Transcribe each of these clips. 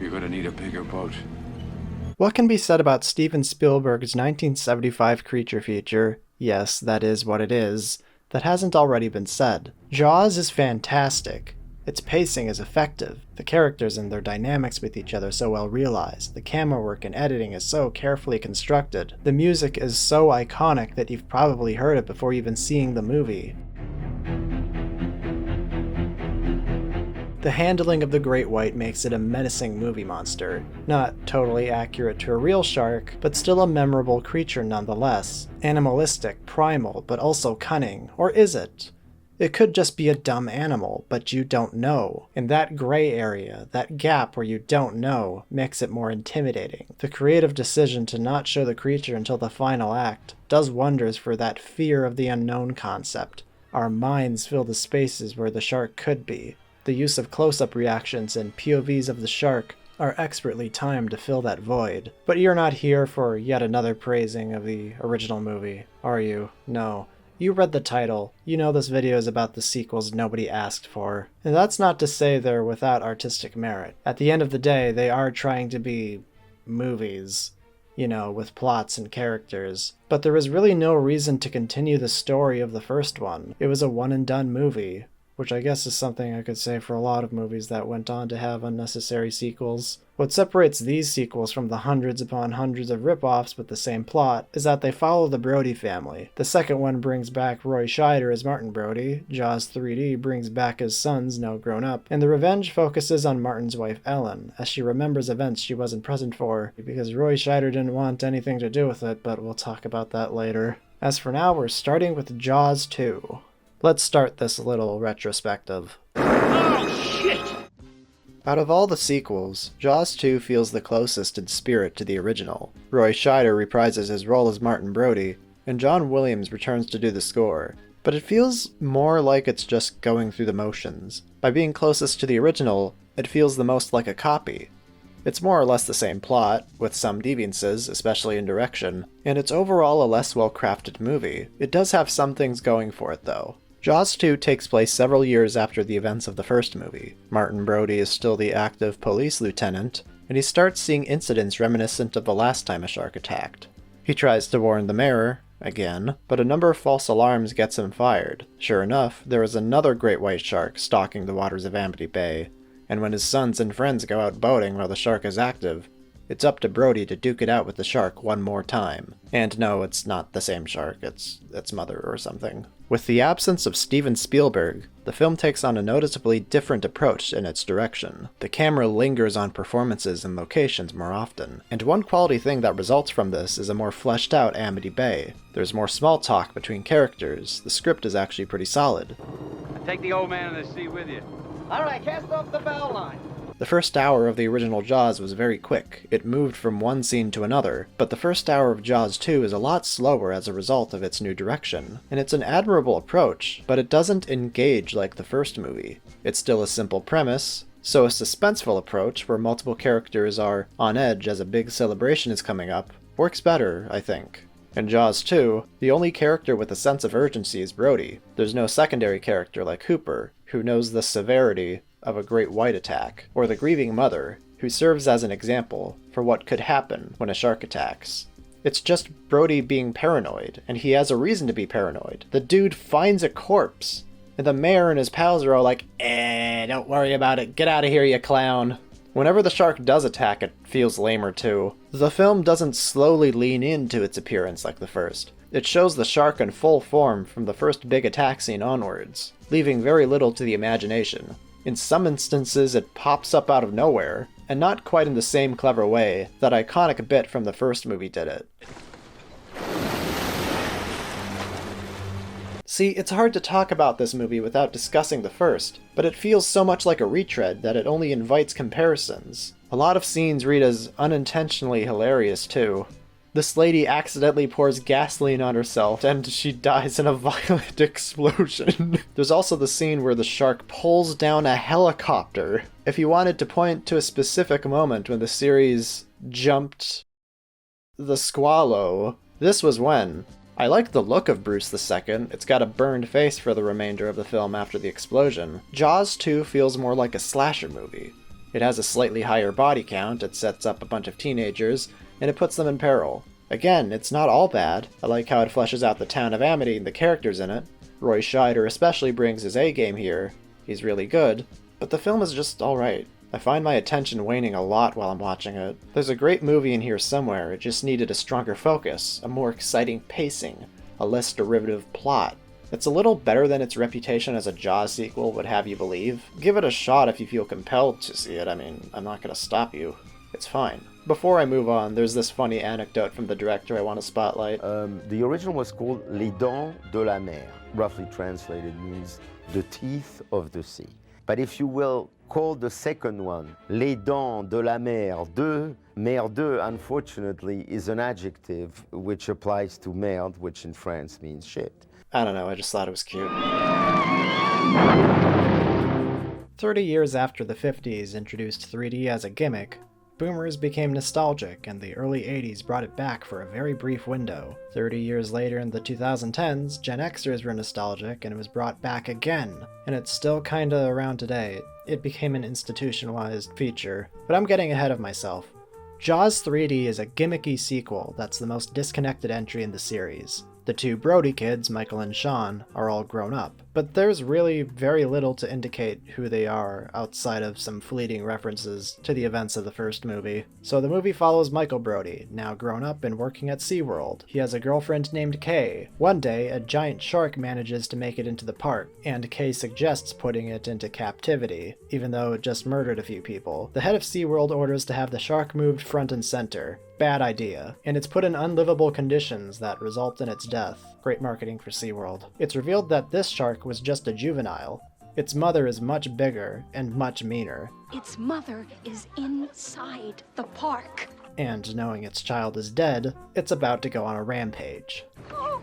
You're gonna need a bigger boat. What can be said about Steven Spielberg's 1975 creature feature, yes, that is what it is, that hasn't already been said? Jaws is fantastic. Its pacing is effective. The characters and their dynamics with each other so well realized. The camera work and editing is so carefully constructed. The music is so iconic that you've probably heard it before even seeing the movie. The handling of the great white makes it a menacing movie monster. Not totally accurate to a real shark, but still a memorable creature nonetheless. Animalistic, primal, but also cunning. Or is it? It could just be a dumb animal, but you don't know. And that gray area, that gap where you don't know, makes it more intimidating. The creative decision to not show the creature until the final act does wonders for that fear of the unknown concept. Our minds fill the spaces where the shark could be. The use of close-up reactions and POVs of the shark are expertly timed to fill that void. But you're not here for yet another praising of the original movie, are you? No. You read the title. You know this video is about the sequels nobody asked for. And that's not to say they're without artistic merit. At the end of the day, they are trying to be movies, you know, with plots and characters. But there is really no reason to continue the story of the first one. It was a one-and-done movie. Which I guess is something I could say for a lot of movies that went on to have unnecessary sequels. What separates these sequels from the hundreds upon hundreds of rip-offs with the same plot is that they follow the Brody family. The second one brings back Roy Scheider as Martin Brody, Jaws 3D brings back his sons, now grown up, and The Revenge focuses on Martin's wife Ellen, as she remembers events she wasn't present for, because Roy Scheider didn't want anything to do with it, but we'll talk about that later. As for now, we're starting with Jaws 2. Let's start this little retrospective. Oh, shit! Out of all the sequels, Jaws 2 feels the closest in spirit to the original. Roy Scheider reprises his role as Martin Brody, and John Williams returns to do the score, but it feels more like it's just going through the motions. By being closest to the original, it feels the most like a copy. It's more or less the same plot, with some deviances, especially in direction, and it's overall a less well-crafted movie. It does have some things going for it, though. Jaws 2 takes place several years after the events of the first movie. Martin Brody is still the active police lieutenant, and he starts seeing incidents reminiscent of the last time a shark attacked. He tries to warn the mayor, again, but a number of false alarms gets him fired. Sure enough, there is another great white shark stalking the waters of Amity Bay, and when his sons and friends go out boating while the shark is active, it's up to Brody to duke it out with the shark one more time. And no, it's not the same shark, it's its mother or something. With the absence of Steven Spielberg, the film takes on a noticeably different approach in its direction. The camera lingers on performances and locations more often, and one quality thing that results from this is a more fleshed out Amity Bay. There's more small talk between characters, the script is actually pretty solid. Take the old man in the sea with you. All right, cast off the bow line. The first hour of the original Jaws was very quick. It moved from one scene to another, but the first hour of Jaws 2 is a lot slower as a result of its new direction. And it's an admirable approach, but it doesn't engage like the first movie. It's still a simple premise, so a suspenseful approach where multiple characters are on edge as a big celebration is coming up works better, I think. In Jaws 2, the only character with a sense of urgency is Brody. There's no secondary character like Hooper, who knows the severity of a great white attack, or the grieving mother, who serves as an example for what could happen when a shark attacks. It's just Brody being paranoid, and he has a reason to be paranoid. The dude finds a corpse, and the mayor and his pals are all like, don't worry about it, get out of here, you clown. Whenever the shark does attack, it feels lamer too. The film doesn't slowly lean into its appearance like the first. It shows the shark in full form from the first big attack scene onwards, leaving very little to the imagination. In some instances, it pops up out of nowhere, and not quite in the same clever way that iconic bit from the first movie did it. See, it's hard to talk about this movie without discussing the first, but it feels so much like a retread that it only invites comparisons. A lot of scenes read as unintentionally hilarious, too. This lady accidentally pours gasoline on herself, and she dies in a violent explosion. There's also the scene where the shark pulls down a helicopter. If you wanted to point to a specific moment when the series jumped the squallow, this was when. I like the look of Bruce II. It's got a burned face for the remainder of the film after the explosion. Jaws 2 feels more like a slasher movie. It has a slightly higher body count, it sets up a bunch of teenagers, and it puts them in peril. Again, it's not all bad. I like how it fleshes out the town of Amity and the characters in it. Roy Scheider especially brings his A-game here. He's really good, but the film is just alright. I find my attention waning a lot while I'm watching it. There's a great movie in here somewhere, it just needed a stronger focus, a more exciting pacing, a less derivative plot. It's a little better than its reputation as a Jaws sequel would have you believe. Give it a shot if you feel compelled to see it. I mean, I'm not gonna stop you. It's fine. Before I move on, there's this funny anecdote from the director I want to spotlight. The original was called Les Dents de la Mer. Roughly translated means the teeth of the sea. But if you will call the second one Les Dents de la Mer 2, Mer 2, unfortunately, is an adjective which applies to merde, which in France means shit. I don't know, I just thought it was cute. 30 years after the 50s introduced 3D as a gimmick, boomers became nostalgic, and the early 80s brought it back for a very brief window. 30 years later in the 2010s, Gen Xers were nostalgic, and it was brought back again. And it's still kinda around today. It became an institutionalized feature. But I'm getting ahead of myself. Jaws 3D is a gimmicky sequel that's the most disconnected entry in the series. The two Brody kids, Michael and Sean, are all grown up, but there's really very little to indicate who they are outside of some fleeting references to the events of the first movie. So the movie follows Michael Brody, now grown up and working at SeaWorld. He has a girlfriend named Kay. One day, a giant shark manages to make it into the park, and Kay suggests putting it into captivity, even though it just murdered a few people. The head of SeaWorld orders to have the shark moved front and center. Bad idea, and it's put in unlivable conditions that result in its death. Great marketing for SeaWorld. It's revealed that this shark was just a juvenile. Its mother is much bigger and much meaner. Its mother is inside the park. And knowing its child is dead, it's about to go on a rampage. Oh.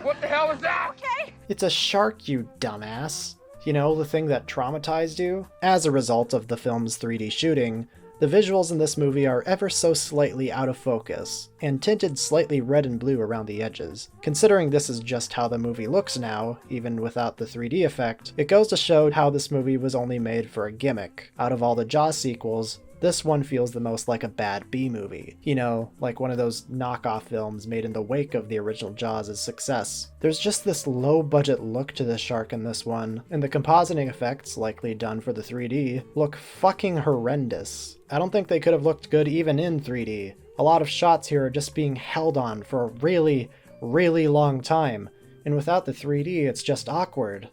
What the hell was that? Okay. It's a shark, you dumbass. You know, the thing that traumatized you? As a result of the film's 3D shooting, the visuals in this movie are ever so slightly out of focus, and tinted slightly red and blue around the edges. Considering this is just how the movie looks now, even without the 3D effect, it goes to show how this movie was only made for a gimmick. Out of all the Jaws sequels, this one feels the most like a bad B-movie. You know, like one of those knockoff films made in the wake of the original Jaws' success. There's just this low-budget look to the shark in this one, and the compositing effects, likely done for the 3D, look fucking horrendous. I don't think they could have looked good even in 3D. A lot of shots here are just being held on for a really, really long time, and without the 3D, it's just awkward.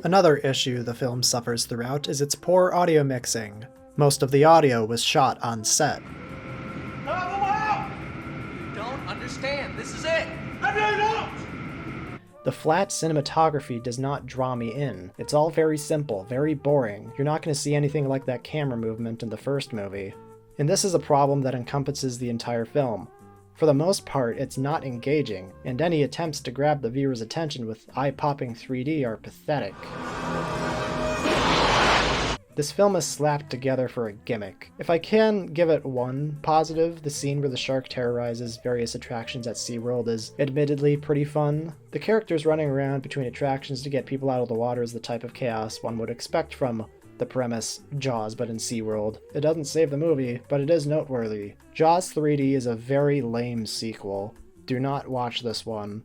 Another issue the film suffers throughout is its poor audio mixing. Most of the audio was shot on set. You don't understand. This is it. I really don't. The flat cinematography does not draw me in. It's all very simple, very boring. You're not going to see anything like that camera movement in the first movie. And this is a problem that encompasses the entire film. For the most part, it's not engaging, and any attempts to grab the viewer's attention with eye-popping 3D are pathetic. This film is slapped together for a gimmick. If I can give it one positive, the scene where the shark terrorizes various attractions at SeaWorld is admittedly pretty fun. The characters running around between attractions to get people out of the water is the type of chaos one would expect from the premise Jaws but in SeaWorld. It doesn't save the movie, but it is noteworthy. Jaws 3D is a very lame sequel. Do not watch this one.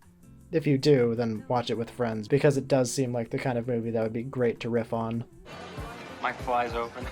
If you do, then watch it with friends, because it does seem like the kind of movie that would be great to riff on. My fly's open.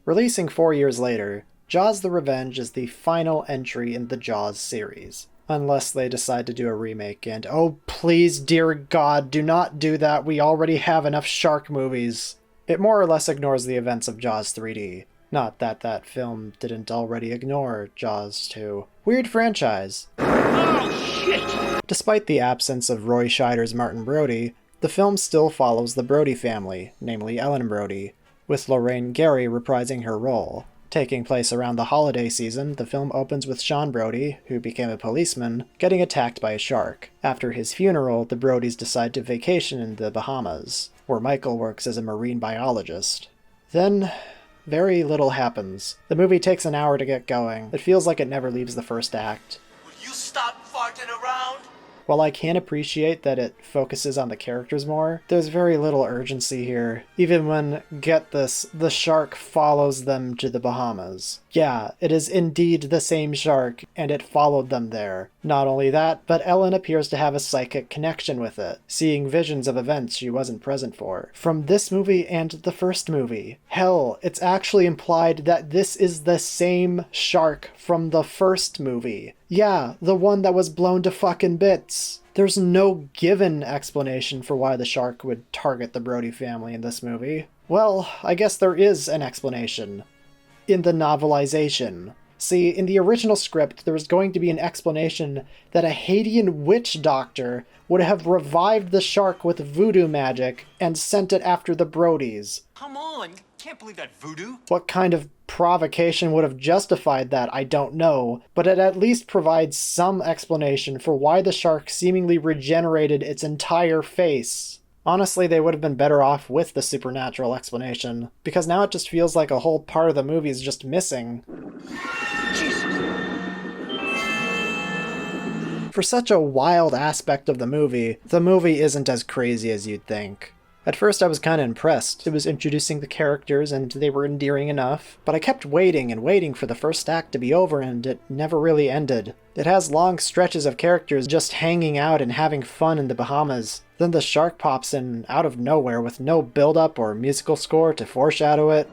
Releasing 4 years later, Jaws the Revenge is the final entry in the Jaws series. Unless they decide to do a remake, and oh please, dear God, do not do that, we already have enough shark movies. It more or less ignores the events of Jaws 3D. Not that that film didn't already ignore Jaws 2. Weird franchise. Oh, shit! Despite the absence of Roy Scheider's Martin Brody, the film still follows the Brody family, namely Ellen Brody, with Lorraine Gary reprising her role. Taking place around the holiday season, the film opens with Sean Brody, who became a policeman, getting attacked by a shark. After his funeral, the Brodys decide to vacation in the Bahamas, where Michael works as a marine biologist. Then, very little happens. The movie takes an hour to get going. It feels like it never leaves the first act. Will you stop farting around? While I can appreciate that it focuses on the characters more, there's very little urgency here. Even when, get this, the shark follows them to the Bahamas. Yeah, it is indeed the same shark, and it followed them there. Not only that, but Ellen appears to have a psychic connection with it, seeing visions of events she wasn't present for. From this movie and the first movie. Hell, it's actually implied that this is the same shark from the first movie. Yeah, the one that was blown to fucking bits. There's no given explanation for why the shark would target the Brody family in this movie. Well, I guess there is an explanation. In the novelization. See, in the original script, there was going to be an explanation that a Haitian witch doctor would have revived the shark with voodoo magic and sent it after the Brodies. Come on, can't believe that voodoo. What kind of provocation would have justified that, I don't know, but it at least provides some explanation for why the shark seemingly regenerated its entire face. Honestly, they would have been better off with the supernatural explanation, because now it just feels like a whole part of the movie is just missing. Jesus. For such a wild aspect of the movie isn't as crazy as you'd think. At first I was kinda impressed. It was introducing the characters and they were endearing enough, but I kept waiting and waiting for the first act to be over and it never really ended. It has long stretches of characters just hanging out and having fun in the Bahamas. Then the shark pops in out of nowhere with no build-up or musical score to foreshadow it.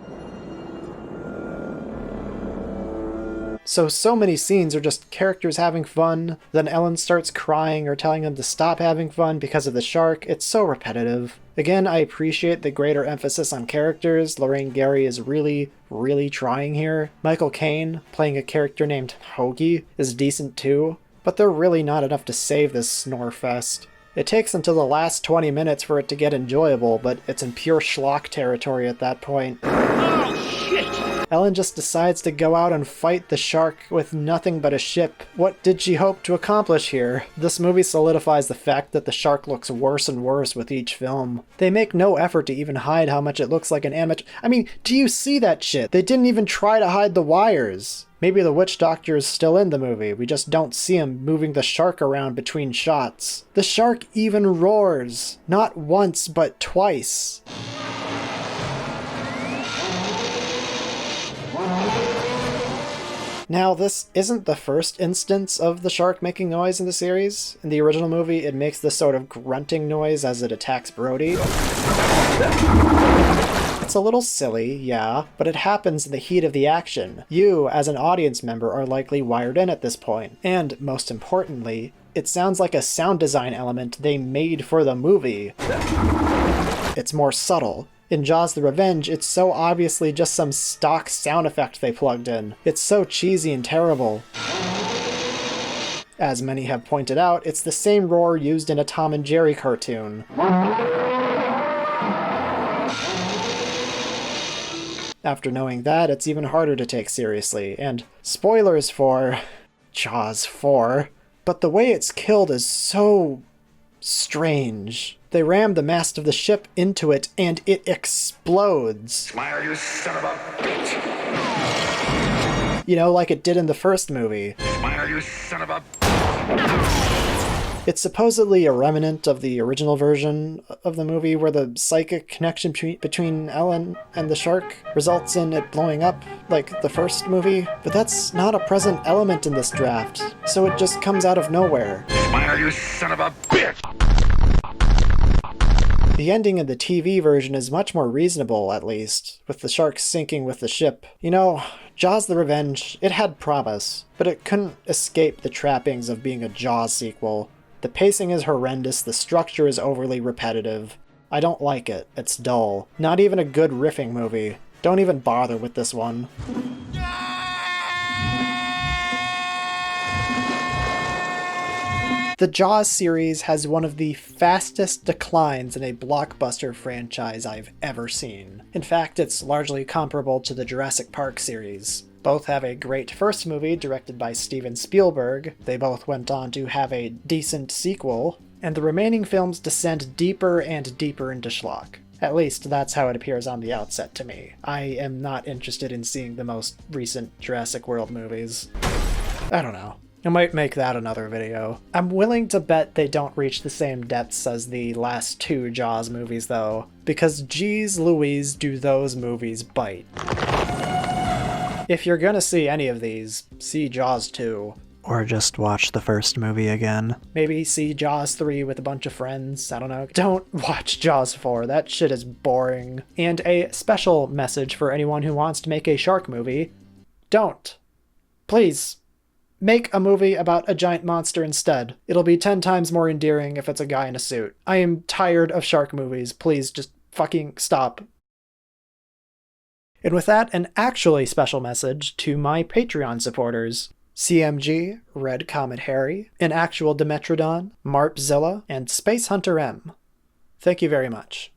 So many scenes are just characters having fun, then Ellen starts crying or telling them to stop having fun because of the shark. It's so repetitive. Again, I appreciate the greater emphasis on characters. Lorraine Gary is really trying here. Michael Caine, playing a character named Hoagie, is decent too, but they're really not enough to save this snore fest. It takes until the last 20 minutes for it to get enjoyable, but it's in pure schlock territory at that point. Oh, shit! Ellen just decides to go out and fight the shark with nothing but a ship. What did she hope to accomplish here? This movie solidifies the fact that the shark looks worse and worse with each film. They make no effort to even hide how much it looks like an amateur. I mean, do you see that shit? They didn't even try to hide the wires. Maybe the witch doctor is still in the movie, we just don't see him moving the shark around between shots. The shark even roars. Not once, but twice. Now, this isn't the first instance of the shark making noise in the series. In the original movie, it makes this sort of grunting noise as it attacks Brody. It's a little silly, yeah, but it happens in the heat of the action. You, as an audience member, are likely wired in at this point. And, most importantly, it sounds like a sound design element they made for the movie. It's more subtle. In Jaws the Revenge, it's so obviously just some stock sound effect they plugged in. It's so cheesy and terrible. As many have pointed out, it's the same roar used in a Tom and Jerry cartoon. After knowing that, it's even harder to take seriously, and spoilers for Jaws 4, but the way it's killed is so strange. They ram the mast of the ship into it, and it explodes. Smile, you son of a bitch! You know, like it did in the first movie. Smile, you son of a... It's supposedly a remnant of the original version of the movie where the psychic connection between Ellen and the shark results in it blowing up, like the first movie. But that's not a present element in this draft, so it just comes out of nowhere. Smile, you son of a bitch! The ending in the TV version is much more reasonable, at least, with the shark sinking with the ship. You know, Jaws the Revenge, it had promise, but it couldn't escape the trappings of being a Jaws sequel. The pacing is horrendous, the structure is overly repetitive. I don't like it, it's dull. Not even a good riffing movie. Don't even bother with this one. The Jaws series has one of the fastest declines in a blockbuster franchise I've ever seen. In fact, it's largely comparable to the Jurassic Park series. Both have a great first movie directed by Steven Spielberg. They both went on to have a decent sequel, and the remaining films descend deeper and deeper into schlock. At least that's how it appears on the outset to me. I am not interested in seeing the most recent Jurassic World movies. I don't know. I might make that another video. I'm willing to bet they don't reach the same depths as the last 2 Jaws movies though, because geez Louise do those movies bite. If you're gonna see any of these, see Jaws 2. Or just watch the first movie again. Maybe see Jaws 3 with a bunch of friends, I don't know. Don't watch Jaws 4, that shit is boring. And a special message for anyone who wants to make a shark movie: don't. Please. Make a movie about a giant monster instead. It'll be 10 times more endearing if it's a guy in a suit. I am tired of shark movies, please just fucking stop. And with that, an actually special message to my Patreon supporters. CMG, Red Comet Harry, An Actual Dimetrodon, Marpzilla, and Space Hunter M. Thank you very much.